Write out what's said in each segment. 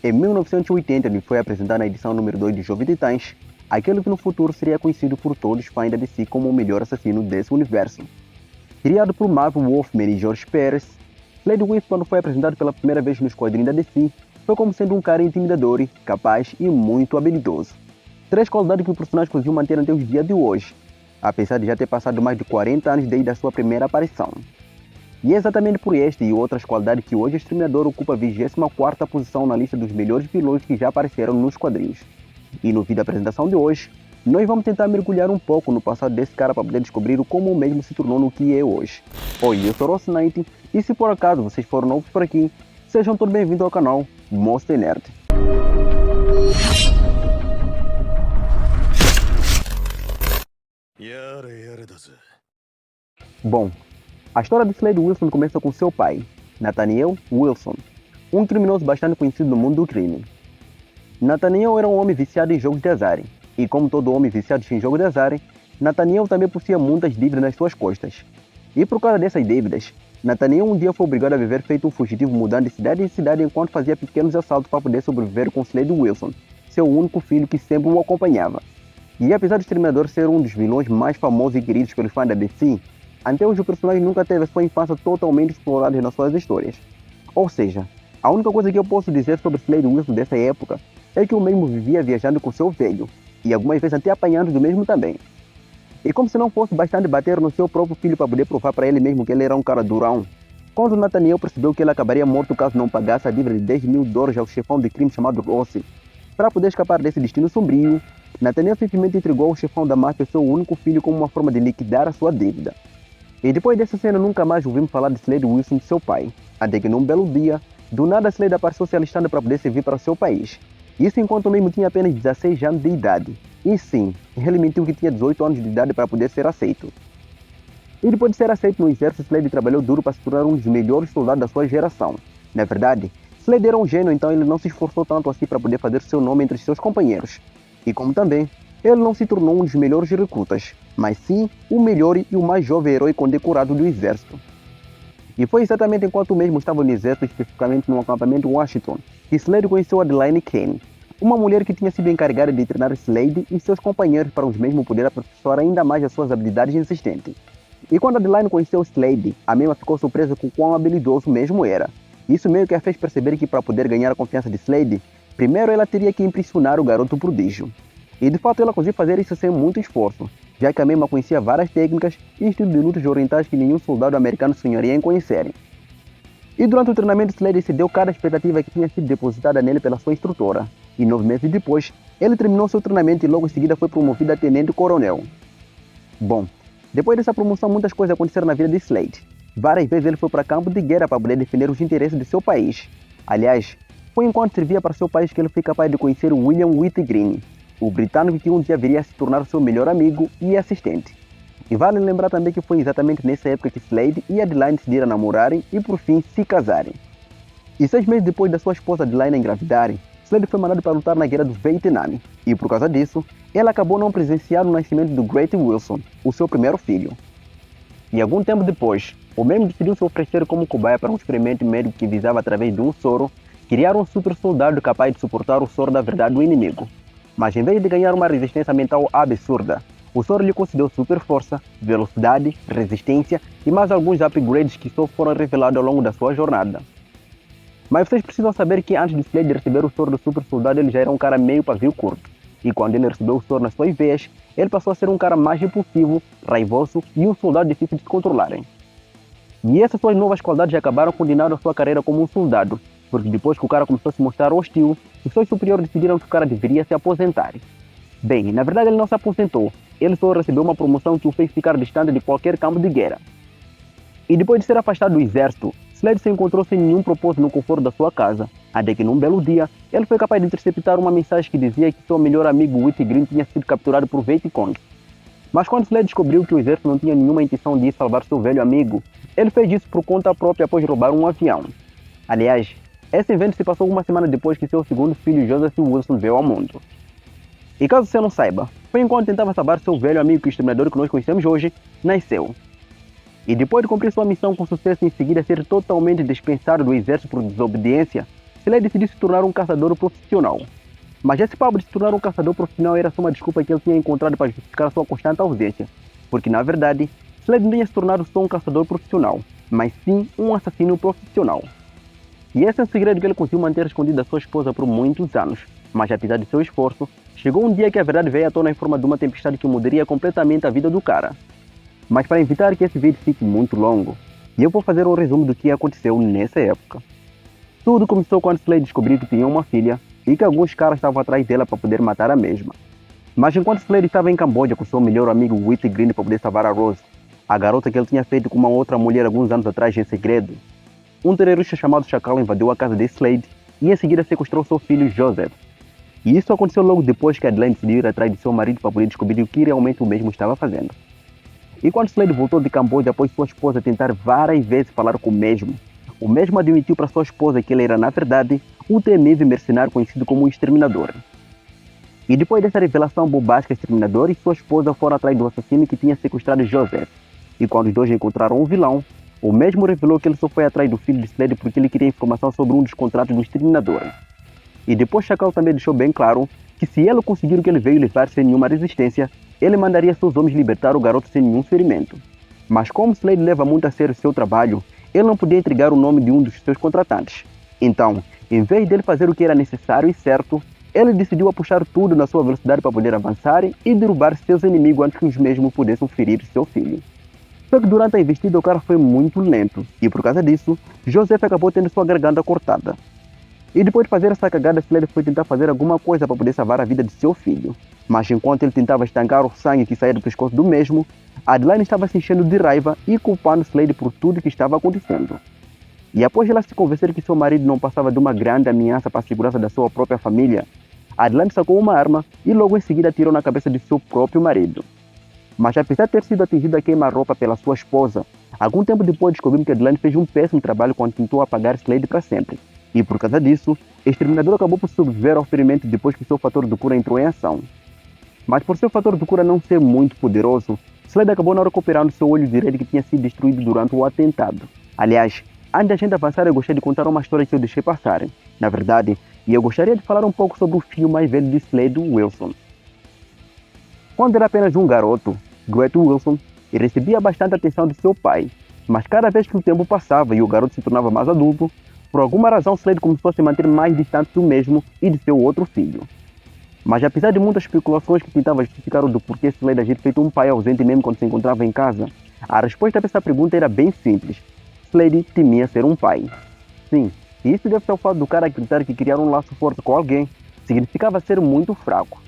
Em 1980, ele foi apresentado na edição número 2 de Jovem Titãs, aquele que no futuro seria conhecido por todos os fãs da DC como o melhor assassino desse universo. Criado por Marv Wolfman e George Pérez, Slade Wilson, quando foi apresentado pela primeira vez nos quadrinhos da DC, foi como sendo um cara intimidador, capaz e muito habilidoso. Três qualidades que o personagem conseguiu manter até os dias de hoje, apesar de já ter passado mais de 40 anos desde a sua primeira aparição. E é exatamente por esta e outras qualidades que hoje o Exterminador ocupa a 24ª posição na lista dos melhores vilões que já apareceram nos quadrinhos. E no vídeo da apresentação de hoje, nós vamos tentar mergulhar um pouco no passado desse cara para poder descobrir como o mesmo se tornou no que é hoje. Oi, eu sou Ross Knight, e se por acaso vocês foram novos por aqui, sejam todos bem-vindos ao canal Monster Nerd. Bom, a história de Slade Wilson começa com seu pai, Nathaniel Wilson, um criminoso bastante conhecido no mundo do crime. Nathaniel era um homem viciado em jogos de azar, e como todo homem viciado em jogos de azar, Nathaniel também possuía muitas dívidas nas suas costas. E por causa dessas dívidas, Nathaniel um dia foi obrigado a viver feito um fugitivo mudando de cidade em cidade enquanto fazia pequenos assaltos para poder sobreviver com Slade Wilson, seu único filho que sempre o acompanhava. E apesar do Exterminador ser um dos vilões mais famosos e queridos pelos fãs da DC, até hoje o personagem nunca teve a sua infância totalmente explorada nas suas histórias. Ou seja, a única coisa que eu posso dizer sobre Slade Wilson dessa época é que o mesmo vivia viajando com seu velho, e algumas vezes até apanhando do mesmo também. E como se não fosse bastante bater no seu próprio filho para poder provar para ele mesmo que ele era um cara durão, quando Nathaniel percebeu que ele acabaria morto caso não pagasse a dívida de $10 mil ao chefão de crime chamado Rossi, para poder escapar desse destino sombrio, Nathaniel simplesmente entregou ao chefão da máfia seu único filho como uma forma de liquidar a sua dívida. E depois dessa cena nunca mais ouvimos falar de Slade Wilson de seu pai, até que num belo dia, do nada Slade apareceu se alistando para poder servir para o seu país. Isso enquanto o mesmo tinha apenas 16 anos de idade. E sim, ele mentiu que tinha 18 anos de idade para poder ser aceito. E depois de ser aceito no exército, Slade trabalhou duro para se tornar um dos melhores soldados da sua geração. Na verdade, Slade era um gênio, então ele não se esforçou tanto assim para poder fazer seu nome entre seus companheiros. E como também, ele não se tornou um dos melhores recrutas, mas sim o melhor e o mais jovem herói condecorado do exército. E foi exatamente enquanto o mesmo estava no exército, especificamente no acampamento Washington, que Slade conheceu Adeline Kane, uma mulher que tinha sido encarregada de treinar Slade e seus companheiros para os mesmos poder aperfeiçoar ainda mais as suas habilidades existentes. E quando Adeline conheceu Slade, a mesma ficou surpresa com quão habilidoso mesmo era. Isso meio que a fez perceber que para poder ganhar a confiança de Slade, primeiro ela teria que impressionar o garoto prodígio. E de fato ela conseguiu fazer isso sem muito esforço, já que a mesma conhecia várias técnicas e estilos de lutas orientais que nenhum soldado americano sonharia em conhecerem. E durante o treinamento, Slade excedeu cada expectativa que tinha sido depositada nele pela sua instrutora. E 9 meses depois, ele terminou seu treinamento e logo em seguida foi promovido a tenente-coronel. Bom, depois dessa promoção muitas coisas aconteceram na vida de Slade. Várias vezes ele foi para campo de guerra para poder defender os interesses de seu país. Aliás, foi enquanto servia para seu país que ele foi capaz de conhecer William Whitgreen, o britânico que um dia viria a se tornar seu melhor amigo e assistente. E vale lembrar também que foi exatamente nessa época que Slade e Adeline decidiram namorarem e por fim se casarem. E 6 meses depois da sua esposa Adeline engravidarem, Slade foi mandado para lutar na guerra do Vietnã, e por causa disso, ele acabou não presenciando o nascimento do Great Wilson, o seu primeiro filho. E algum tempo depois, o mesmo decidiu se oferecer como cobaia para um experimento médico que visava através de um soro, criar um super soldado capaz de suportar o soro da verdade do inimigo. Mas em vez de ganhar uma resistência mental absurda, o soro lhe concedeu super força, velocidade, resistência e mais alguns upgrades que só foram revelados ao longo da sua jornada. Mas vocês precisam saber que antes de Slade receber o soro do super soldado, ele já era um cara meio pavio curto. E quando ele recebeu o soro nas suas veias, ele passou a ser um cara mais impulsivo, raivoso e um soldado difícil de se controlarem. E essas suas novas qualidades acabaram condenando a sua carreira como um soldado, porque depois que o cara começou a se mostrar hostil, os seus superiores decidiram que o cara deveria se aposentar. Bem, na verdade ele não se aposentou, ele só recebeu uma promoção que o fez ficar distante de qualquer campo de guerra. E depois de ser afastado do exército, Slade se encontrou sem nenhum propósito no conforto da sua casa, até que num belo dia, ele foi capaz de interceptar uma mensagem que dizia que seu melhor amigo Whitgreen tinha sido capturado por Vietcongs. Mas quando Slade descobriu que o exército não tinha nenhuma intenção de salvar seu velho amigo, ele fez isso por conta própria após roubar um avião. Aliás, esse evento se passou uma semana depois que seu segundo filho Joseph Wilson veio ao mundo. E caso você não saiba, foi enquanto tentava salvar seu velho amigo e exterminador que nós conhecemos hoje, nasceu. E depois de cumprir sua missão com sucesso e em seguida ser totalmente dispensado do exército por desobediência, Slade decidiu se tornar um caçador profissional. Mas esse papo de se tornar um caçador profissional era só uma desculpa que ele tinha encontrado para justificar sua constante ausência, porque na verdade, Slade não ia se tornar só um caçador profissional, mas sim um assassino profissional. E esse é um segredo que ele conseguiu manter escondido da sua esposa por muitos anos, mas apesar de seu esforço, chegou um dia que a verdade veio à tona em forma de uma tempestade que mudaria completamente a vida do cara. Mas para evitar que esse vídeo fique muito longo, eu vou fazer um resumo do que aconteceu nessa época. Tudo começou quando Slade descobriu que tinha uma filha e que alguns caras estavam atrás dela para poder matar a mesma. Mas enquanto Slade estava em Camboja com seu melhor amigo Whitney Green para poder salvar a Rose, a garota que ele tinha feito com uma outra mulher alguns anos atrás em segredo, um terrorista chamado Chacal invadiu a casa de Slade e em seguida sequestrou seu filho Joseph. E isso aconteceu logo depois que Adeline decidiu ir atrás de seu marido para poder descobrir o que realmente o mesmo estava fazendo. E quando Slade voltou de Camboja após sua esposa tentar várias vezes falar com o mesmo admitiu para sua esposa que ele era, na verdade, o temível mercenário conhecido como o Exterminador. E depois dessa revelação bombástica, Exterminador e sua esposa foram atrás do assassino que tinha sequestrado Joseph. E quando os dois encontraram o vilão, o mesmo revelou que ele só foi atrás do filho de Slade porque ele queria informação sobre um dos contratos do Exterminador. E depois Chacal também deixou bem claro que se ele conseguir o que ele veio levar sem nenhuma resistência, ele mandaria seus homens libertar o garoto sem nenhum ferimento. Mas como Slade leva muito a sério seu trabalho, ele não podia entregar o nome de um dos seus contratantes. Então, em vez dele fazer o que era necessário e certo, ele decidiu apuxar tudo na sua velocidade para poder avançar e derrubar seus inimigos antes que os mesmos pudessem ferir seu filho. Só que durante a investida o cara foi muito lento, e por causa disso, Joseph acabou tendo sua garganta cortada. E depois de fazer essa cagada, Slade foi tentar fazer alguma coisa para poder salvar a vida de seu filho. Mas enquanto ele tentava estancar o sangue que saía do pescoço do mesmo, Adeline estava se enchendo de raiva e culpando Slade por tudo que estava acontecendo. E após ela se convencer que seu marido não passava de uma grande ameaça para a segurança da sua própria família, Adeline sacou uma arma e logo em seguida atirou na cabeça de seu próprio marido. Mas apesar de ter sido atingida a queima-roupa pela sua esposa, algum tempo depois descobrimos que Adeline fez um péssimo trabalho quando tentou apagar Slade para sempre. E por causa disso, o Exterminador acabou por sobreviver ao ferimento depois que seu fator de cura entrou em ação. Mas por seu fator de cura não ser muito poderoso, Slade acabou não recuperando seu olho direito que tinha sido destruído durante o atentado. Aliás, antes da gente avançar, eu gostaria de contar uma história que eu deixei passar. Na verdade, eu gostaria de falar um pouco sobre o filho mais velho de Slade, Wilson. Quando era apenas um garoto, Grant Wilson recebia bastante atenção de seu pai, mas cada vez que o tempo passava e o garoto se tornava mais adulto, por alguma razão Slade começou a se manter mais distante do mesmo e de seu outro filho. Mas apesar de muitas especulações que tentavam justificar o do porquê Slade agir feito um pai ausente mesmo quando se encontrava em casa, a resposta para essa pergunta era bem simples. Slade temia ser um pai. Sim, e isso deve ser o fato do cara acreditar que criar um laço forte com alguém significava ser muito fraco.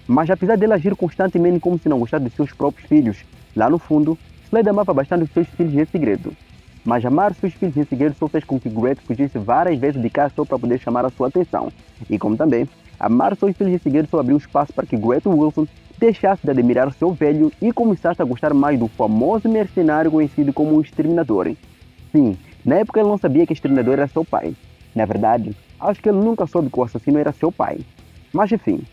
Mas apesar dele agir constantemente como se não gostasse de seus próprios filhos, lá no fundo, Slade amava bastante os seus filhos em segredo. Mas amar seus filhos em segredo só fez com que Grant fugisse várias vezes de casa só para poder chamar a sua atenção. E como também, amar seus filhos em segredo só abriu espaço para que Grant Wilson deixasse de admirar seu velho e começasse a gostar mais do famoso mercenário conhecido como o Exterminador. Sim, na época ele não sabia que o Exterminador era seu pai. Na verdade, acho que ele nunca soube que o assassino era seu pai. Mas enfim,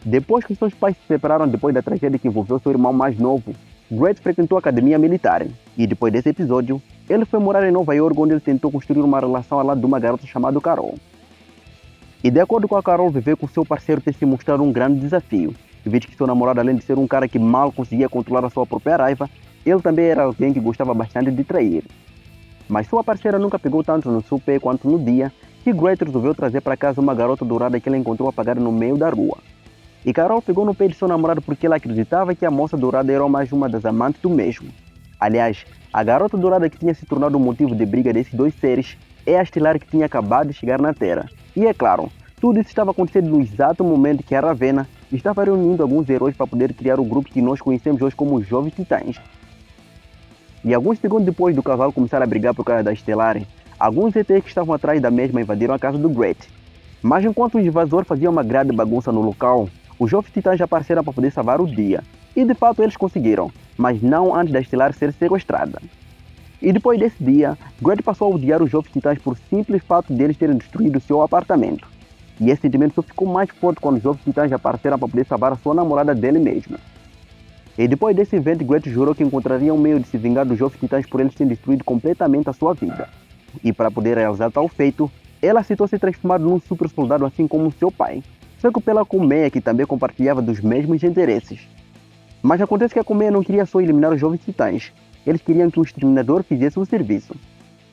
depois que seus pais se separaram depois da tragédia que envolveu seu irmão mais novo, Grant frequentou a academia militar. E depois desse episódio, ele foi morar em Nova York, onde ele tentou construir uma relação ao lado de uma garota chamada Carol. E de acordo com a Carol, viver com seu parceiro ter se mostrado um grande desafio, visto que seu namorado, além de ser um cara que mal conseguia controlar a sua própria raiva, ele também era alguém que gostava bastante de trair. Mas sua parceira nunca pegou tanto no seu pé quanto no dia que Grant resolveu trazer para casa uma garota dourada que ele encontrou apagada no meio da rua. E Carol pegou no pé de seu namorado porque ela acreditava que a moça dourada era mais uma das amantes do mesmo. Aliás, a garota dourada que tinha se tornado o motivo de briga desses dois seres é a Estelar que tinha acabado de chegar na Terra. E é claro, tudo isso estava acontecendo no exato momento que a Ravenna estava reunindo alguns heróis para poder criar o grupo que nós conhecemos hoje como os Jovens Titãs. E alguns segundos depois do casal começar a brigar por causa da Estelar, alguns ETs que estavam atrás da mesma invadiram a casa do Grant. Mas enquanto os invasores faziam uma grande bagunça no local, os Jovens Titãs já apareceram para poder salvar o dia. E de fato eles conseguiram, mas não antes da Estelar ser sequestrada. E depois desse dia, Grant passou a odiar os Jovens Titãs por simples fato deles terem destruído seu apartamento. E esse sentimento só ficou mais forte quando os Jovens Titãs apareceram para poder salvar a sua namorada dele mesmo. E depois desse evento, Grant jurou que encontraria um meio de se vingar dos Jovens Titãs por eles terem destruído completamente a sua vida. E para poder realizar tal feito, ela aceitou ser transformada num super soldado assim como seu pai, só que pela colmeia que também compartilhava dos mesmos interesses. Mas acontece que a colmeia não queria só eliminar os jovens titãs, eles queriam que o exterminador fizesse o serviço.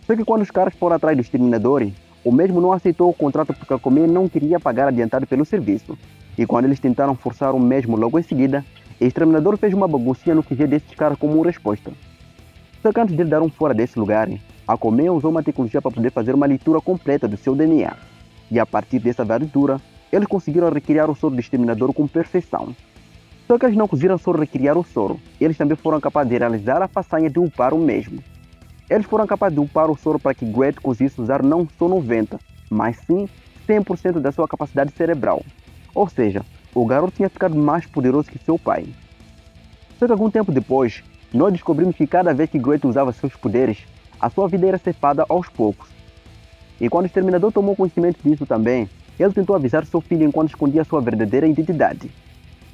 Só que quando os caras foram atrás do exterminador, o mesmo não aceitou o contrato porque a colmeia não queria pagar adiantado pelo serviço. E quando eles tentaram forçar o mesmo logo em seguida, o exterminador fez uma baguncinha no QG desses caras como resposta. Só que antes de ele dar um fora desse lugar, a colmeia usou uma tecnologia para poder fazer uma leitura completa do seu DNA. E a partir dessa leitura, eles conseguiram recriar o soro do exterminador com perfeição. Só que eles não conseguiram só recriar o soro, eles também foram capazes de realizar a façanha de upar o mesmo. Eles foram capazes de upar o soro para que Gret conseguisse usar não só 90%, mas sim 100% da sua capacidade cerebral. Ou seja, o garoto tinha ficado mais poderoso que seu pai. Só que algum tempo depois, nós descobrimos que cada vez que Gret usava seus poderes, a sua vida era ceifada aos poucos. E quando o exterminador tomou conhecimento disso também, ele tentou avisar seu filho enquanto escondia sua verdadeira identidade.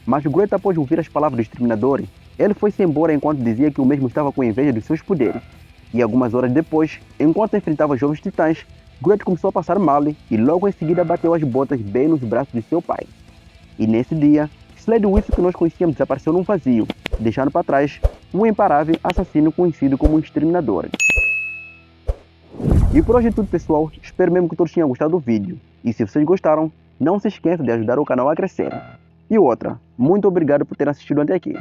Mas Gret, após ouvir as palavras do exterminador, ele foi-se embora enquanto dizia que o mesmo estava com inveja dos seus poderes. E algumas horas depois, enquanto enfrentava os jovens titãs, Gret começou a passar mal e logo em seguida bateu as botas bem nos braços de seu pai. E nesse dia, Slade Wilson que nós conhecíamos desapareceu num vazio, deixando para trás um imparável assassino conhecido como Exterminador. E por hoje é tudo, pessoal, espero mesmo que todos tenham gostado do vídeo. E se vocês gostaram, não se esqueçam de ajudar o canal a crescer. E outra, muito obrigado por ter assistido até aqui.